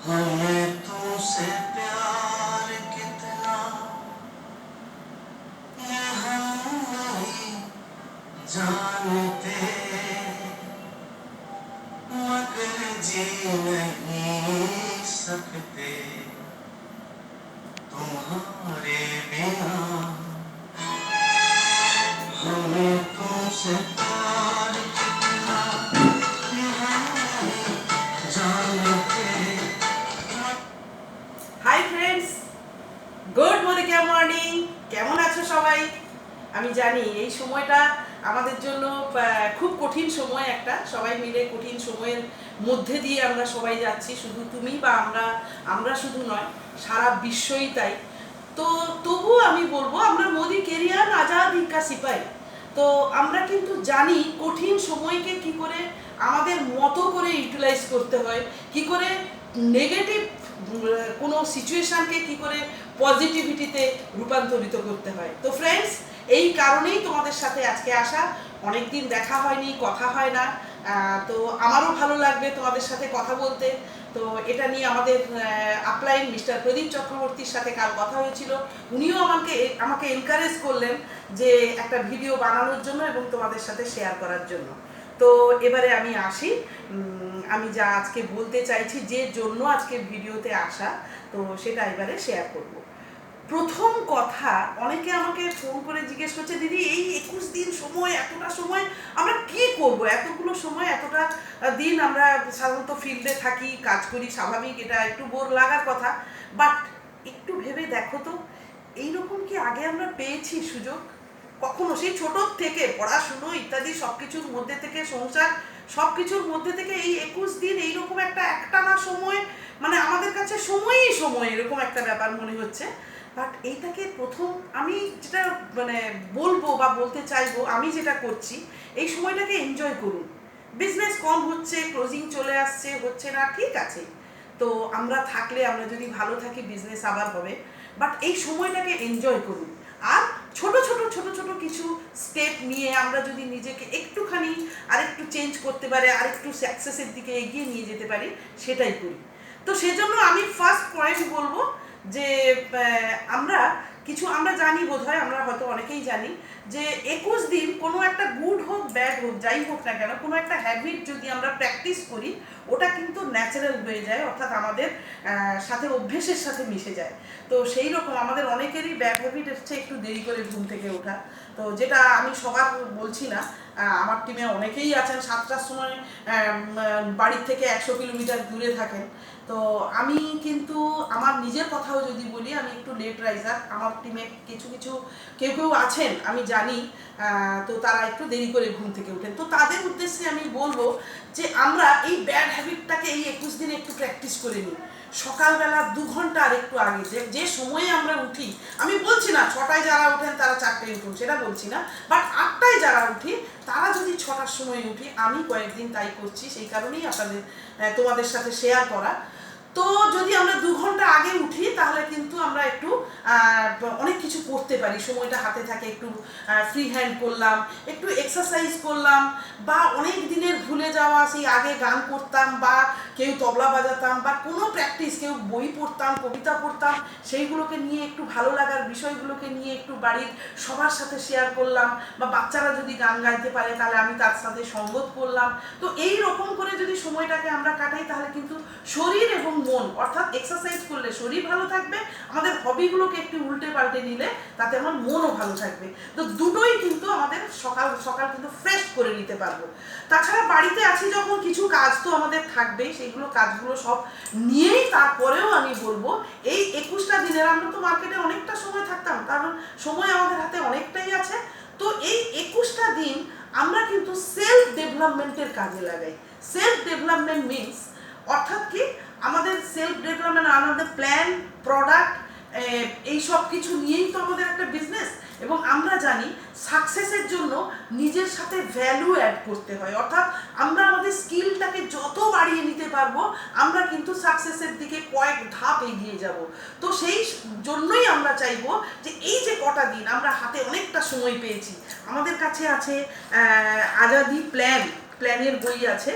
हमें तुमसे प्यार कितना ये हम नहीं जानते, मगर जी नहीं सकते तुम्हारे बिना। हमें तुमसे प्यार कितना ये हम नहीं जानते। Hi friends, good morning. কেমন আছো সবাই? আমি জানি এই সময়টা আমাদের জন্য খুব কঠিন সময়, একটা সবাই মিলে কঠিন সময়ের মধ্যে দিয়ে আমরা সবাই যাচ্ছি। শুধু তুমি বা আমরা শুধু নয়, সারা বিশ্বই তাই। তো তবুও আমি বলবো, আমরা মোদি কেরিয়ার আজাদি কা সিপাই। তো আমরা কিন্তু জানি কঠিন সময়কে কি করে আমাদের মতো করে ইউটিলাইজ করতে হয়, কি করে নেগেটিভ কোনো সিচুয়েশানকে কি করে পজিটিভিটিতে রূপান্তরিত করতে হয়। তো ফ্রেন্ডস, এই কারণেই তোমাদের সাথে আজকে আসা। অনেক দিন দেখা হয়নি, কথা হয় না, তো আমারও ভালো লাগবে তোমাদের সাথে কথা বলতে। তো এটা নিয়ে আমাদের আপলাইন মিস্টার প্রদীপ চক্রবর্তীর সাথে কাল কথা হয়েছিল। উনিও আমাকে এনকারেজ করলেন যে একটা ভিডিও বানানোর জন্য এবং তোমাদের সাথে শেয়ার করার জন্য। তো এবারে আমি আসি, আমি যা আজকে বলতে চাইছি, যে জন্য আজকে ভিডিওতে আসা, তো সেটা এবারে শেয়ার করব। প্রথম কথা, অনেকে আমাকে ফোন করে জিজ্ঞেস করছে, দিদি এই 21 দিন সময়, এতটা সময় আমরা কি করব? এতগুলো সময়, এতটা দিন আমরা সাধারণত ফিল্ডে থাকি, কাজ করি, স্বাভাবিক, এটা একটু বোর লাগার কথা। বাট একটু ভেবে দেখো তো, এইরকম কি আগে আমরা পেয়েছি সুযোগ কখনো? সেই ছোটোর থেকে পড়াশুনো ইত্যাদি সব কিছুর মধ্যে থেকে, সংসার সব কিছুর মধ্যে থেকে এই 21 দিন এইরকম একটা একটানা সময়, মানে আমাদের কাছে সময়ই সময়, এরকম একটা ব্যাপার মনে হচ্ছে। বাট এইটাকে প্রথম আমি যেটা মানে বলবো বা বলতে চাইবো, আমি যেটা করছি, এই সময়টাকে এনজয় করুন। বিজনেস কম হচ্ছে, ক্লোজিং চলে আসছে, হচ্ছে না, ঠিক আছে। তো আমরা থাকলে, আমরা যদি ভালো থাকি, বিজনেস আবার হবে। বাট এই সময়টাকে এনজয় করুন। আর ছোট ছোট ছোট ছোট কিছু স্টেপ নিয়ে আমরা যদি নিজেকে একটুখানি আরেকটু চেঞ্জ করতে পারি, আরেকটু সাকসেসের দিকে এগিয়ে নিয়ে যেতে পারি, সেটাই করি। তো সেজন্য আমি ফার্স্ট পয়েন্ট বলবো যে আমরা জানি, বোধহয় আমরা হয়তো অনেকেই জানি, যে 21 দিন কোনো একটা গুড হোক ব্যাড হোক, যাই হোক না কেন, কোনো একটা হ্যাবিট যদি আমরা প্র্যাকটিস করি, ওটা কিন্তু ন্যাচারাল হয়ে যায়, অর্থাৎ আমাদের সাথে, অভ্যেসের সাথে মিশে যায়। তো সেই রকম আমাদের অনেকেরই ব্যাড হ্যাবিট হচ্ছে একটু দেরি করে ঘুম থেকে ওঠা। তো যেটা আমি সবার বলছি না, আমার টিমে অনেকেই আছেন 7টার সময় বাড়ির থেকে 100 কিলোমিটার দূরে থাকেন। তো আমি কিন্তু আমার নিজের কথাও যদি বলি, আমি একটু লেট রাইজার। আমার টিমে কিছু কেউ আছেন, আমি জানি, তো তারা একটু দেরি করে ঘুম থেকে ওঠেন। তো তাদের উদ্দেশ্যে আমি বলবো যে আমরা এই ব্যাড হ্যাবিটটাকে এই 21 দিনে একটু প্র্যাকটিস করে নিই। সকালবেলা 2 ঘন্টা আর একটু আগে, যে সময়ে আমরা উঠি, আমি বলছি না 6টায় যারা ওঠেন তারা 4টায় উঠুন, সেটা বলছি না, বাট 8টায় যারা উঠি তারা যদি 6টার সময় উঠি, আমি কয়েকদিন তাই করছি, সেই কারণেই তোমাদের সাথে শেয়ার করা। তো যদি আমরা 2 ঘন্টা আগে উঠি, তাহলে কিন্তু আমরা একটু অনেক কিছু করতে পারি, সময়টা হাতে থাকে। একটু ফ্রি হ্যান্ড করলাম, একটু এক্সারসাইজ করলাম, বা অনেক দিনের ভুলে যাওয়া, সেই আগে গান করতাম, বা কেউ তবলা বাজাতাম, বা কোনো প্র্যাকটিস, কেউ বই পড়তাম, কবিতা পড়তাম, সেইগুলোকে নিয়ে একটু ভালো লাগার বিষয়গুলোকে নিয়ে একটু বাড়ির সবার সাথে শেয়ার করলাম, বা বাচ্চারা যদি গান গাইতে পারে তাহলে আমি তার সাথে সঙ্গত করলাম। তো এই রকম করে যদি সময়টাকে আমরা কাটাই, তাহলে কিন্তু শরীর এবং মন, অর্থাৎ এক্সারসাইজ করলে শরীর ভালো থাকবে, আমাদের হবিগুলোকে একটু উল্টে পাল্টে নিলে তাতে আমার মনও ভালো থাকবে। তো দুটোই কিন্তু আমাদের সকাল সকাল কিন্তু ফ্রেশ করে নিতে পারবো। তাছাড়া বাড়িতে আছি যখন, কিছু কাজ তো আমাদের থাকবেই, সেইগুলো কাজগুলো সব নিয়েই তারপরেও আমি বলবো, এই 21টা দিনের, আমরা তো মার্কেটে অনেকটা সময় থাকতাম, কারণ সময় আমাদের হাতে অনেকটাই আছে। তো এই 21টা দিন আমরা কিন্তু সেলফ ডেভেলপমেন্টের কাজে লাগাই। সেলফ ডেভেলপমেন্ট মিনস, অর্থাৎ কি, আমাদের সেলফ ডেভেলপমেন্ট, আমাদের প্ল্যান, প্রোডাক্ট, এই সব কিছু নিয়েই তো আমাদের একটা বিজনেস। এবং আমরা জানি সাকসেসের জন্য নিজের সাথে ভ্যালু অ্যাড করতে হয়, অর্থাৎ আমরা আমাদের স্কিলটাকে যত বাড়িয়ে নিতে পারবো, আমরা কিন্তু সাকসেসের দিকে কয়েক ধাপ এগিয়ে যাব। তো সেই জন্যই আমরা চাইবো যে এই যে কটা দিন আমরা হাতে অনেকটা সময় পেয়েছি, আমাদের কাছে আছে আজাদি প্ল্যানের বই আছে,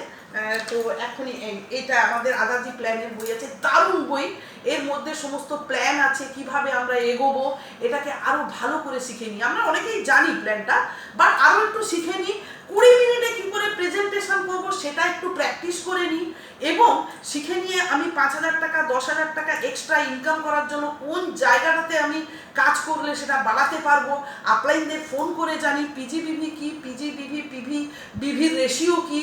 তো এখনই এটা আমাদের আদাজি প্ল্যানের বই আছে, দারুণ বই। এর মধ্যে সমস্ত প্ল্যান আছে কিভাবে আমরা এগোবো, এটাকে আরো ভালো করে শিখে নিই। আমরা অনেকেই জানি প্ল্যানটা, বাট আরো একটু শিখে নিই। 20 মিনিটে কি করে প্রেজেন্টেশন করব সেটা একটু প্র্যাকটিস করে নিই, এবং শিখে নিয়ে আমি 5,000 টাকা 10,000 টাকা এক্সট্রা ইনকাম করার জন্য কোন জায়গাটাতে আমি কাজ করলে সেটা বাড়াতে পারবো, আপলাইনদের ফোন করে জানি পিজিবিভি কি, পিভির রেশিও কি,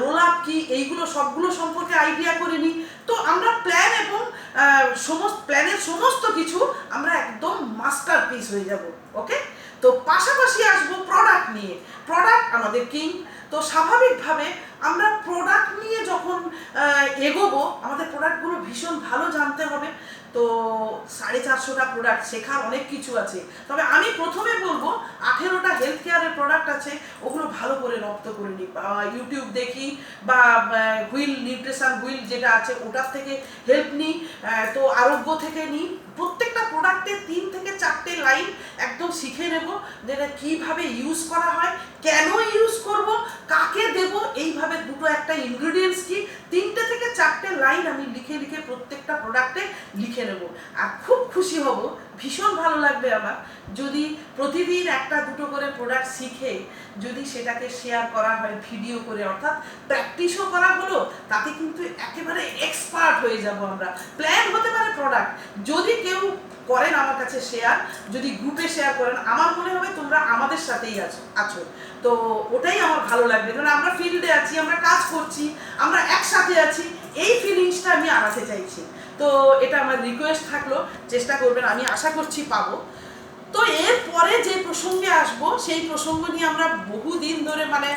রোল আপ কি, এইগুলো সবগুলো সম্পর্কে আইডিয়া করে নিই। তো আমরা প্ল্যান এবং প্ল্যানের সমস্ত কিছু আমরা একদম মাস্টার পিস হয়ে যাব। ওকে, তো পাশাপাশি আসবো প্রোডাক্ট নিয়ে। প্রোডাক্ট আমাদের কিং। তো স্বাভাবিকভাবে আমরা প্রোডাক্ট নিয়ে যখন এগোবো, আমাদের প্রোডাক্টগুলো ভীষণ ভালো জানতে হবে। তো 450টা প্রোডাক্ট, শেখার অনেক কিছু আছে। তবে আমি প্রথমে বলবো 18টা হেলথ কেয়ারের প্রোডাক্ট আছে, ওগুলো ভালো করে রপ্ত করে নিই। ইউটিউব দেখি বা হুইল নিউট্রিশন হুইল যেটা আছে ওটার থেকে হেল্প নিই, তো আরোগ্য থেকে নিই। প্রত্যেকটা প্রোডাক্টে 3 থেকে 4টে লাইন একদম শিখে নেব, যেটা কীভাবে ইউজ করা হয়, কেন ইউজ করব, কাকে দেব, এইভাবে দুটো একটা ইনগ্রিডিয়েন্টস কি, 3টে থেকে 4টে লাইন আমি লিখে লিখে প্রত্যেকটা প্রোডাক্টে লিখে নেব। আর খুব খুশি হব, ভীষণ ভালো লাগবে আমার যদি প্রতিদিন একটা দুটো করে প্রোডাক্ট শিখে যদি সেটাকে শেয়ার করা হয় ভিডিও করে, অর্থাৎ প্র্যাকটিসও করা হলো, তাতে কিন্তু একেবারে এক্সপার্ট হয়ে যাব আমরা। প্ল্যান হতে পারে প্রোডাক্ট, যদি কেউ করেন আমার কাছে শেয়ার, যদি গ্রুপে শেয়ার করেন, আমার মনে হবে তোমরা আমাদের সাথেই আছো। তো ওটাই আমার ভালো লাগবে, কারণ আমরা ফিল্ডে আছি, আমরা কাজ করছি, আমরা একসাথে আছি, এই ফিলিংসটা আমি আনাতে চাইছি। তো এটা আমার রিকোয়েস্ট থাকলো, চেষ্টা করবেন, আমি আশা করছি পাবো। তো এরপরে যে প্রসঙ্গে আসবো, সেই প্রসঙ্গ নিয়ে আমরা বহুদিন ধরে মানে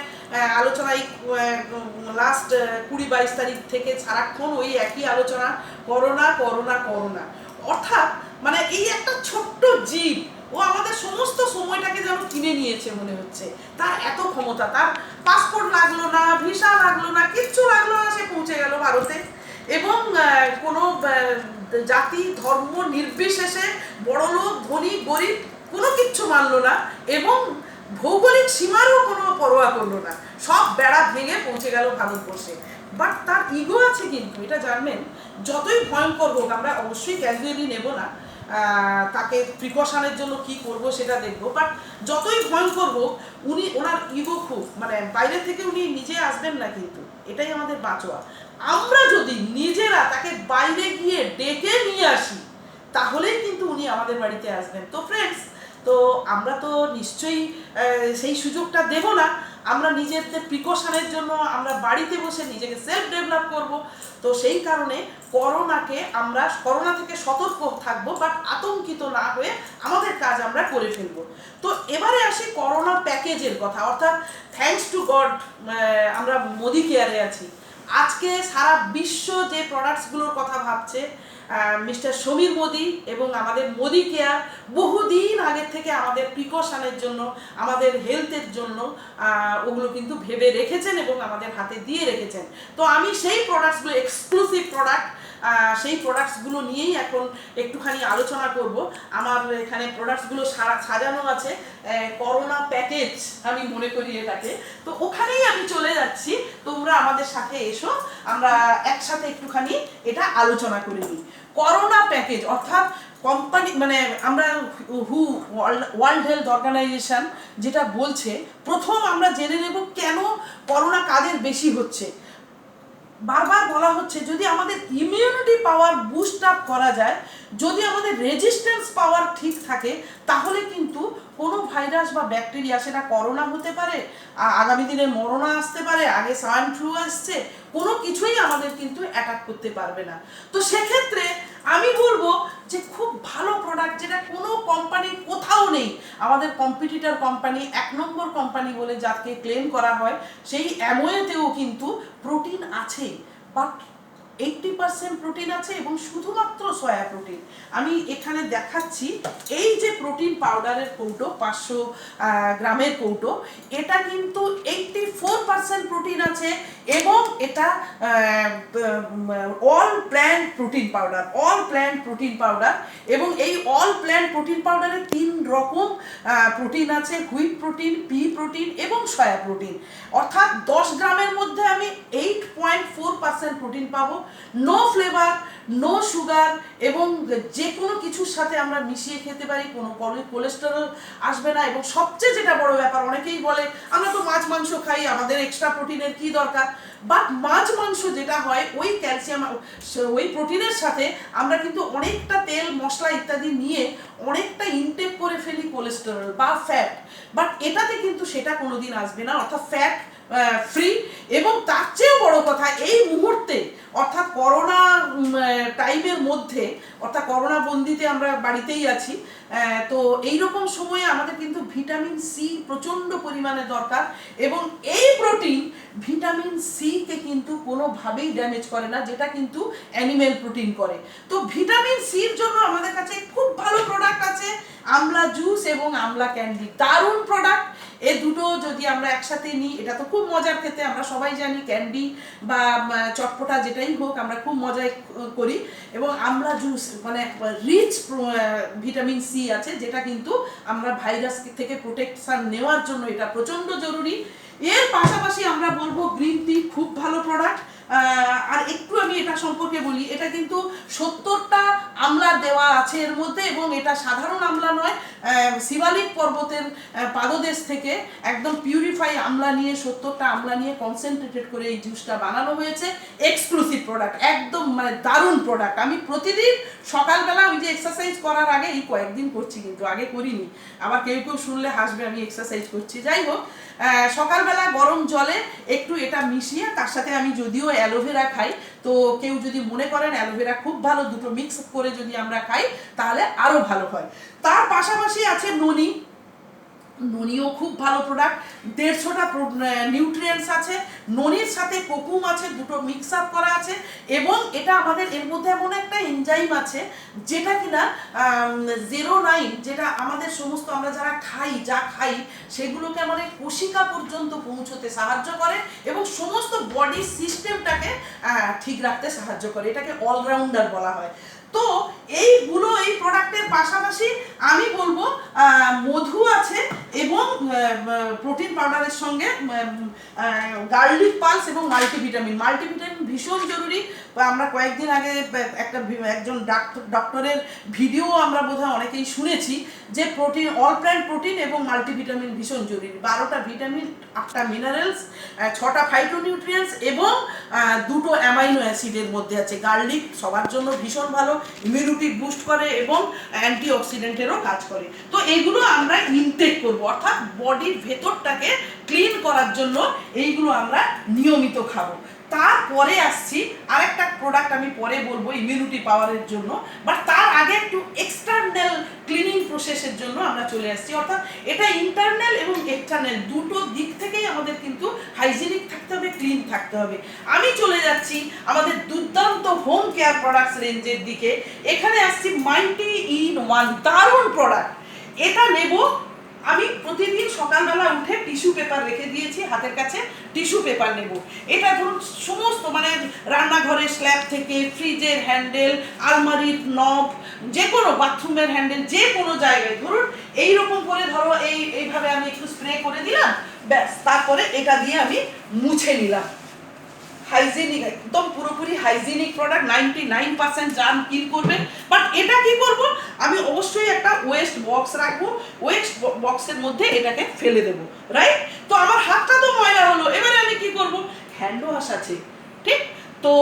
আলোচনায়, লাস্ট 20-22 তারিখ থেকে সারাক্ষণ ওই একই আলোচনা, করোনা করোনা করোনা। অর্থাৎ মানে এই একটা ছোট্ট জীব, ও আমাদের সমস্ত সময়টাকে যেন কিনে নিয়েছে মনে হচ্ছে। তার এত ক্ষমতা, তার পাসপোর্ট লাগলো না, ভিসা লাগলো না, কিচ্ছু লাগলো না, সে পৌঁছে গেল ভারতে। এবং কোনো জাতি ধর্ম নির্বিশেষে, বড়লোক ধনী গরিব কোনো কিচ্ছু মানলো না, এবং ভৌগোলিক সীমারও কোনো পরোয়া করলো না, সব বেড়া ভেঙে পৌঁছে গেল ভারতবর্ষে। বাট তার ইগো আছে কিন্তু, এটা জানবেন। যতই ভয়ঙ্কর হোক, আমরা অবশ্যই ক্যাজুয়ালি নেব না, তাকে প্রিকশনের জন্য কি করব সেটা দেখব, বাট যতই ভয়ঙ্কর হোক, ওনার ইগো খুব, মানে বাইরে থেকে উনি নিজে আসবেন না, কিন্তু এটাই আমাদের বাঁচোয়া। আমরা যদি নিজেরা তাকে বাইরে গিয়ে ডেকে নিয়ে আসি, তাহলেই কিন্তু উনি আমাদের বাড়িতে আসবেন। তো ফ্রেন্ডস, তো আমরা তো নিশ্চয়ই সেই সুযোগটা দেব না। আমরা নিজেদের প্রিকশনের জন্য আমরা বাড়িতে বসে নিজেকে সেলফ ডেভেলপ করব। তো সেই কারণে আমরা করোনা থেকে সতর্ক থাকবো, বাট আতঙ্কিত না হয়ে আমাদের কাজ আমরা করে ফেলবো। তো এবারে আসি করোনা প্যাকেজের কথা, অর্থাৎ থ্যাঙ্কস টু গড আমরা মোদি কেয়ারে আছি। আজকে সারা বিশ্ব যে প্রোডাক্টসগুলোর কথা ভাবছে, মিস্টার সমীর মোদি এবং আমাদের মোদি কেয়ার বহুদিন আগের থেকে আমাদের প্রিকশনের জন্য, আমাদের হেলথের জন্য ওগুলো কিন্তু ভেবে রেখেছেন এবং আমাদের হাতে দিয়ে রেখেছেন। তো আমি সেই প্রোডাক্টসগুলো, এক্সক্লুসিভ প্রোডাক্ট, সেই প্রোডাক্টসগুলো নিয়েই এখন একটুখানি আলোচনা করব। আমার এখানে প্রোডাক্টসগুলো সাজানো আছে, করোনা প্যাকেজ আমি মনে করি এটাকে। তো ওখানেই আমি চলে যাচ্ছি, তোমরা আমাদের সাথে এসো, আমরা একসাথে একটুখানি এটা আলোচনা করে নিই। করোনা প্যাকেজ অর্থাৎ কোম্পানি, মানে আমরা ওয়ার্ল্ড হেলথ অর্গানাইজেশন যেটা বলছে, প্রথম আমরা জেনে নেব কেন করোনা কাদের বেশি হচ্ছে। বারবার বলা হচ্ছে যদি আমাদের ইমিউনিটি পাওয়ার বুস্ট আপ করা যায়, যদি আমাদের রেজিস্ট্যান্স পাওয়ার ঠিক থাকে, তাহলে কিন্তু কোনো ভাইরাস বা ব্যাকটেরিয়া, সেটা করোনা হতে পারে, আগামী দিনে মরোনা আসতে পারে, আগে সোয়াইন ফ্লু আসছে, কোনো কিছুই আমাদের কিন্তু অ্যাটাক করতে পারবে না। তো সেক্ষেত্রে আমি বলবো যে খুব ভালো প্রোডাক্ট, যেটা কোনো কোম্পানি কোথাও নেই, আমাদের কম্পিটিটর কোম্পানি, 1 নম্বর কোম্পানি বলে যাকে ক্লেম করা হয়, সেই অ্যামোয়েতেও কিন্তু প্রোটিন আছে, বাট 80% প্রোটিন আছে এবং শুধুমাত্র সয়া প্রোটিন। আমি এখানে দেখাচ্ছি, এই যে প্রোটিন পাউডারের কৌটো, 500 গ্রামের কৌটো, এটা কিন্তু 84% প্রোটিন আছে এবং এটা অল প্ল্যান্ট প্রোটিন পাউডার, এবং এই অল প্ল্যান্ট প্রোটিন পাউডারে 3 রকম প্রোটিন আছে, হুইট প্রোটিন, পি প্রোটিন এবং সয়া প্রোটিন। অর্থাৎ 10 গ্রামের মধ্যে আমি 8.4% প্রোটিন পাবো, নো ফ্লেভার, নো সুগার, এবং যে কোনো কিছুর সাথে আমরা মিশিয়ে খেতে পারি, কোনো কোলেস্টেরল আসবে না। এবং সবচেয়ে যেটা বড় ব্যাপার, অনেকেই বলে আমরা তো মাছ মাংস খাই, আমাদের এক্সট্রা প্রোটিনের কি দরকার, বাট মাছ মাংস যেটা হয় ওই ক্যালসিয়াম, ওই প্রোটিনের সাথে আমরা কিন্তু অনেকটা তেল মশলা ইত্যাদি নিয়ে অনেকটা ইনটেক করে ফেলি কোলেস্টেরল বা ফ্যাট, বাট এটাতে কিন্তু সেটা কোনোদিন আসবে না, অর্থাৎ ফ্যাট ফ্রি। এবং তার চেয়েও বড় কথা, এই মুহূর্তে অর্থাৎ করোনা টাইমের মধ্যে, অর্থাৎ করোনা বন্দিতে আমরা বাড়িতেই আছি, তো এইরকম সময়ে আমাদের কিন্তু ভিটামিন সি প্রচণ্ড পরিমাণে দরকার, এবং এই প্রোটিন ভিটামিন সিকে কিন্তু কোনোভাবেই ড্যামেজ করে না, যেটা কিন্তু অ্যানিমেল প্রোটিন করে। তো ভিটামিন সির জন্য আমাদের কাছে খুব ভালো প্রোডাক্ট আছে, আমলা জুস এবং আমলা ক্যান্ডি, দারুণ প্রোডাক্ট। এই দুটো যদি আমরা একসাথে নিই, এটা তো খুব মজার খেতে, আমরা সবাই জানি ক্যান্ডি বা চটপটা যেটাই হোক আমরা খুব মজাই করি। এবং আমলা জুস মানে রিচ ভিটামিন সি আছে, যেটা কিন্তু আমরা ভাইরাস থেকে প্রোটেকশন নেওয়ার জন্য এটা প্রচণ্ড জরুরি। এর পাশাপাশি আমরা বলবো গ্রিন টি খুব ভালো প্রোডাক্ট। আর একটু আমি এটা সম্পর্কে বলি, এটা কিন্তু 70টা আমলা দেওয়া আছে এর মধ্যে, এবং এটা সাধারণ আমলা নয়, শিবালিক পর্বতের পাদদেশ থেকে একদম পিউরিফাই আমলা নিয়ে, 70টা আমলা নিয়ে কনসেন্ট্রেটেড করে এই জুসটা বানানো হয়েছে। এক্সক্লুসিভ প্রোডাক্ট, একদম মানে দারুণ প্রোডাক্ট। আমি প্রতিদিন সকালবেলা ওই যে এক্সারসাইজ করার আগে, এই কয়েকদিন করছি কিন্তু আগে করিনি, আবার কেউ কেউ শুনলে হাসবে আমি এক্সারসাইজ করছি, যাই হোক, সকালবেলা গরম জলে একটু এটা মিশিয়ে, তার সাথে আমি যদিও অ্যালোভেরা খাই, তো কেউ যদি মনে করেন অ্যালোভেরা খুব ভালো, দুটো মিক্স করে যদি আমরা খাই তাহলে আরও ভালো হয়। তার পাশাপাশি আছে ননি, ননিও খুব ভালো প্রোডাক্ট, 150টা নিউট্রিয়েন্টস আছে, ননির সাথে কোকুম আছে, দুটো মিক্স আপ করা আছে, এবং এটা আমাদের এর মধ্যে এমন একটা এনজাইম আছে যেটা কিনা 09, যেটা আমাদের সমস্ত আমরা যারা যা খাই সেগুলোকে আমাদের কোশিকা পর্যন্ত পৌঁছতে সাহায্য করে, এবং সমস্ত বডি সিস্টেমটাকে ঠিক রাখতে সাহায্য করে, এটাকে অলরাউন্ডার বলা হয়। তো এইগুলো, এই প্রোডাক্টের পাশাপাশি আমি বলবো মধু আছে, এবং প্রোটিন পাউডারের সঙ্গে গার্লিক পালস এবং মাল্টিভিটামিন ভীষণ জরুরি। আমরা কয়েকদিন আগে একজন ডক্টরের ভিডিও আমরা বোধহয় অনেকেই শুনেছি, যে প্রোটিন, অল প্ল্যান্ট প্রোটিন এবং মাল্টিভিটামিন ভীষণ জরুরি। 12টা ভিটামিন, 8টা মিনারেলস, 6টা ফাইটোনিউট্রিয়েন্টস এবং 2টো অ্যামাইনো অ্যাসিডের মধ্যে আছে। গার্লিক সবার জন্য ভীষণ ভালো, ইমিউনিটি বুস্ট করে এবং অ্যান্টিঅক্সিডেন্টেরও কাজ করে। তো এইগুলো আমরা ইনটেক করব, অর্থাৎ বডির ভেতরটাকে ক্লিন করার জন্য এইগুলো আমরা নিয়মিত খাবো। তারপরে আসছি আরেকটা প্রোডাক্ট আমি পরে বলবো ইমিউনিটি পাওয়ারের জন্য, বাট তার আগে একটু এক্সটার্নাল ক্লিনিং প্রসেসের জন্য আমরা চলে আসছি। অর্থাৎ এটা ইন্টারনাল এবং এক্সটার্নাল দুটো দিক থেকেই আমাদের কিন্তু হাইজিনিক থাকতে হবে, ক্লিন থাকতে হবে। আমি চলে যাচ্ছি আমাদের দুর্দান্ত হোম কেয়ার প্রোডাক্টস রেঞ্জের দিকে। এখানে আসছি মাইটি ইন ওয়ান, দারুণ প্রোডাক্ট। এটা নেব আমি প্রতিদিন সকালবেলা উঠে, টিস্যু পেপার রেখে দিয়েছি হাতের কাছে, টিস্যু পেপার নেব। এটা ধরুন সমস্ত মানে রান্নাঘরের স্ল্যাব থেকে, ফ্রিজের হ্যান্ডেল, আলমারির নব, যে কোনো বাথরুমের হ্যান্ডেল, যে কোনো জায়গায় ধরুন এইরকম করে ধরো এইভাবে আমি একটু স্প্রে করে দিলাম, ব্যাস, তারপরে এটা দিয়ে আমি মুছে নিলাম। হাইজিনিক, একদম পুরোপুরি হাইজিনিক প্রোডাক্ট, 99% জার্ম কিল করবে। বাট এটা কি করব, আমি অবশ্যই একটা ওয়েস্ট বক্স রাখবো, ওয়েস্ট বক্সের মধ্যে এটাকে ফেলে দেবো, রাইট? তো আমার হাতটা তো ময়লা হলো, এবারে আমি কি করব, হ্যান্ড ওয়াশ আছে, ঠিক? তো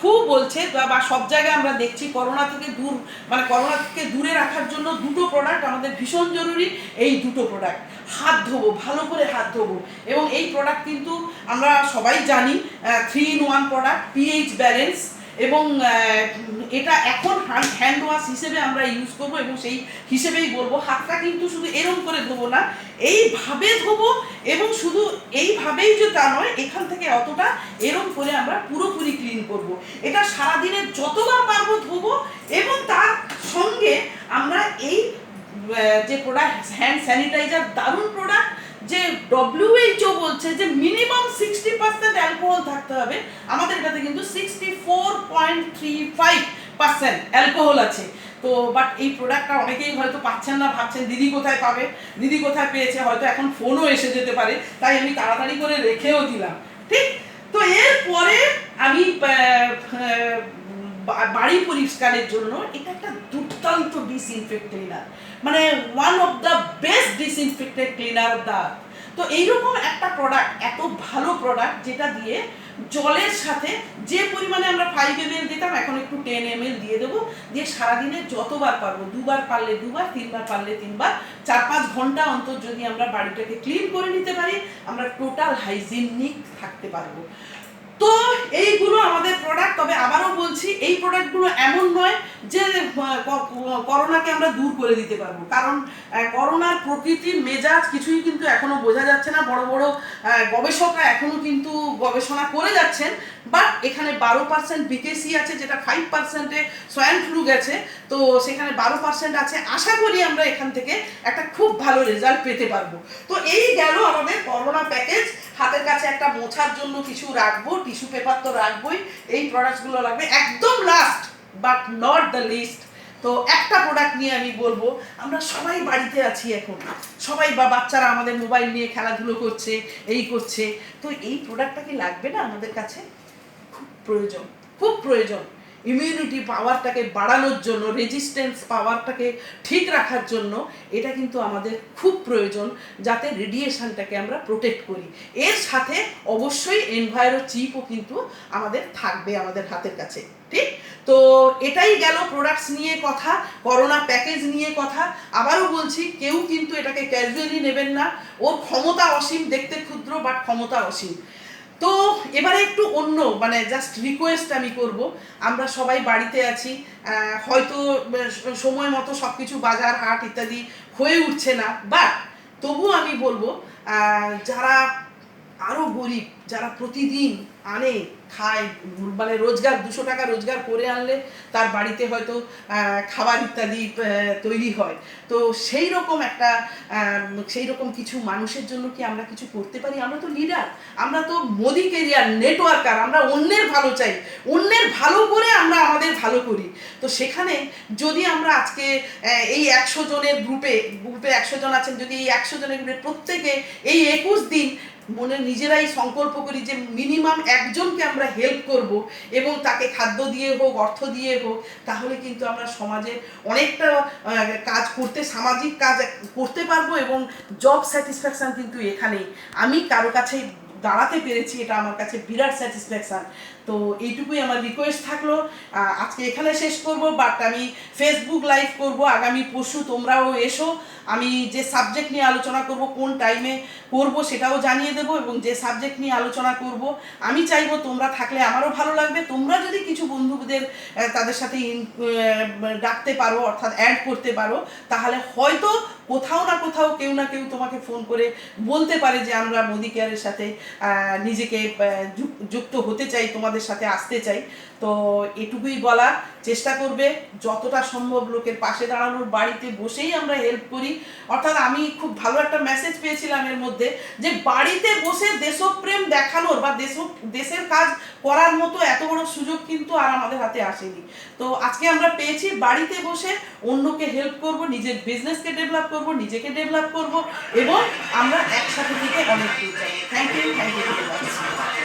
খুব বলছে বা সব জায়গায় আমরা দেখছি করোনা থেকে দূরে রাখার জন্য দুটো প্রোডাক্ট আমাদের ভীষণ জরুরি। এই দুটো প্রোডাক্ট, হাত ধোবো, ভালো করে হাত ধোবো, এবং এই প্রোডাক্ট কিন্তু আমরা সবাই জানি 3-in-1 প্রোডাক্ট, পিএইচ ব্যালেন্স, এবং এটা এখন হ্যান্ড ওয়াশ হিসেবে আমরা ইউজ করবো, এবং সেই হিসেবেই বলবো হাতটা কিন্তু শুধু এরম করে ধোবো না, এইভাবে ধোবো, এবং শুধু এইভাবেই যে তা নয়, এখান থেকে অতটা এরম করে আমরা পুরোপুরি ক্লিন করব। এটা সারাদিনে যতবার পারবো ধোবো, এবং তার সঙ্গে আমরা এই যে প্রোডাক্ট হ্যান্ড স্যানিটাইজার, দারুণ প্রোডাক্ট, যে WHO বলছে যে মিনিমাম 60% অ্যালকোহল থাকতে হবে, আমাদের এটাতে কিন্তু 64.35% অ্যালকোহল আছে। তো বাট এই প্রোডাক্টটা অনেকেই হয়তো পাচ্ছেন না, ভাবছেন দিদি কোথায় পাবে, দিদি কোথায় পেয়েছে, হয়তো এখন ফোনও এসে যেতে পারে, তাই আমি তাড়াতাড়ি করে রেখেও দিলাম। ঠিক, তো এরপরে আমি বাড়ি পরিষ্কারের জন্য এটা একটা দুর্দান্ত ডিসইনফেক্ট ক্লিনার, মানে one of the best disinfected cleaner of the. তো এইরকম একটা প্রোডাক্ট, এত ভালো প্রোডাক্ট, যেটা দিয়ে জলের সাথে যে পরিমাণে আমরা 5 ml দিতাম এখন একটু 10 ml দিয়ে দেবো, দিয়ে সারাদিনে যতবার পারবো, 2বার পারলে 2বার, 3বার পারলে 3বার, 4-5 ঘন্টা অন্তর যদি আমরা বাড়িটাকে ক্লিন করে নিতে পারি, আমরা টোটাল হাইজিনিক থাকতে পারবো। তো এইগুলো আমাদের প্রোডাক্ট। তবে আবারও বলছি, এই প্রোডাক্টগুলো এমন নয় যে করোনাকে আমরা দূর করে দিতে পারবো, কারণ করোনার প্রকৃতির মেজাজ কিছুই কিন্তু এখনো বোঝা যাচ্ছে না। বড় বড় গবেষকরা এখনো কিন্তু গবেষণা করে যাচ্ছেন, বাট এখানে 12% বিকেসি আছে, যেটা 5%-এ সোয়াইন ফ্লু গেছে, তো সেখানে 12% আছে। আশা করি আমরা এখান থেকে একটা খুব ভালো রেজাল্ট পেতে পারবো। তো এই গেল আমাদের করোনা প্যাকেজ। হাতের কাছে একটা মোছার জন্য কিছু রাখবো, টিস্যু পেপার তো রাখবোই, এই প্রোডাক্টসগুলো লাগবে। একদম last but not the least, তো একটা প্রোডাক্ট নিয়ে আমি বলবো, আমরা সবাই বাড়িতে আছি এখন, সবাই বা বাচ্চারা আমাদের মোবাইল নিয়ে খেলাধুলো করছে, এই করছে, তো এই প্রোডাক্টটা কি লাগবে না আমাদের কাছে? খুব প্রয়োজন, খুব প্রয়োজন। ইমিউনিটি পাওয়ারটাকে বাড়ানোর জন্য, রেজিস্ট্যান্স পাওয়ারটাকে ঠিক রাখার জন্য এটা কিন্তু আমাদের খুব প্রয়োজন, যাতে রেডিয়েশনটাকে আমরা প্রোটেক্ট করি। এর সাথে অবশ্যই এনভায়রো চিপও কিন্তু আমাদের থাকবে আমাদের হাতের কাছে। ঠিক, তো এটাই গেল প্রোডাক্টস নিয়ে কথা, করোনা প্যাকেজ নিয়ে কথা। আবারও বলছি, কেউ কিন্তু এটাকে ক্যাজুয়ালি নেবেন না, ওর ক্ষমতা অসীম, দেখতে ক্ষুদ্র বাট ক্ষমতা অসীম। তো এবারে একটু অন্য, মানে জাস্ট রিকোয়েস্ট আমি করব, আমরা সবাই বাড়িতে আছি, হয়তো সময় মতো সব কিছু বাজার হাট ইত্যাদি হয়ে উঠছে না, বাট তবু আমি বলবো যারা আরও গরিব, যারা প্রতিদিন আনে খায়, মানে রোজগার 200 টাকা রোজগার করে আনলে তার বাড়িতে হয়তো খাবার ইত্যাদি তৈরি হয়, তো সেই রকম একটা সেই রকম কিছু মানুষের জন্য কি আমরা কিছু করতে পারি? আমরা তো লিডার, আমরা তো মোদি কেরিয়ার নেটওয়ার্কার, আমরা অন্যের ভালো চাই, অন্যের ভালো করে আমরা আমাদের ভালো করি। তো সেখানে যদি আমরা আজকে এই 100 জনের গ্রুপে 100 জন আছেন, যদি এই 100 জনের গ্রুপে প্রত্যেকে এই 21 দিন মনে নিজেরাই সংকল্প করি যে মিনিমাম একজনকে আমরা হেল্প করব, এবং তাকে খাদ্য দিয়ে হোক, অর্থ দিয়ে হোক, তাহলে কিন্তু আমরা সমাজে অনেকটা কাজ করতে, সামাজিক কাজ করতে পারবো, এবং জব স্যাটিসফ্যাকশান কিন্তু এখানেই। আমি কারো কাছে দাঁড়াতে পেরেছি, এটা আমার কাছে বিরাট স্যাটিসফ্যাকশান। তো এইটুকুই আমার রিকোয়েস্ট থাকলো। আজকে এখানে শেষ করব, বাট আমি ফেসবুক লাইভ করব আগামী পরশু, তোমরাও এসো। আমি যে সাবজেক্ট নিয়ে আলোচনা করব, কোন টাইমে করব সেটাও জানিয়ে দেবো, এবং যে সাবজেক্ট নিয়ে আলোচনা করব আমি চাইবো তোমরা থাকলে আমারও ভালো লাগবে। তোমরা যদি কিছু বন্ধুদের তাদের সাথে ডাকতে পারো, অর্থাৎ অ্যাড করতে পারো, তাহলে হয়তো কোথাও না কোথাও কেউ না কেউ তোমাকে ফোন করে বলতে পারে যে আমরা মোদি কেয়ারের সাথে নিজেকে যুক্ত হতে চাই, তোমাদের সাথে আসতে চাই। তো এটুকুই বলার, চেষ্টা করবে যতটা সম্ভব লোকের পাশে দাঁড়ানোর, বাড়িতে বসেই আমরা হেল্প করি। অর্থাৎ আমি খুব ভালো একটা মেসেজ পেয়েছিলাম এর মধ্যে, যে বাড়িতে বসে দেশপ্রেম দেখানোর বা দেশের কাজ করার মতো এত বড় সুযোগ কিন্তু আর আমাদের হাতে আসেনি। তো আজকে আমরা পেয়েছি, বাড়িতে বসে অন্যকে হেল্প করব, নিজের বিজনেসকে ডেভেলপ করব, নিজেকে ডেভেলপ করব, এবং আমরা একসাথে থেকে অনেক দূর যাব। Thank you very much.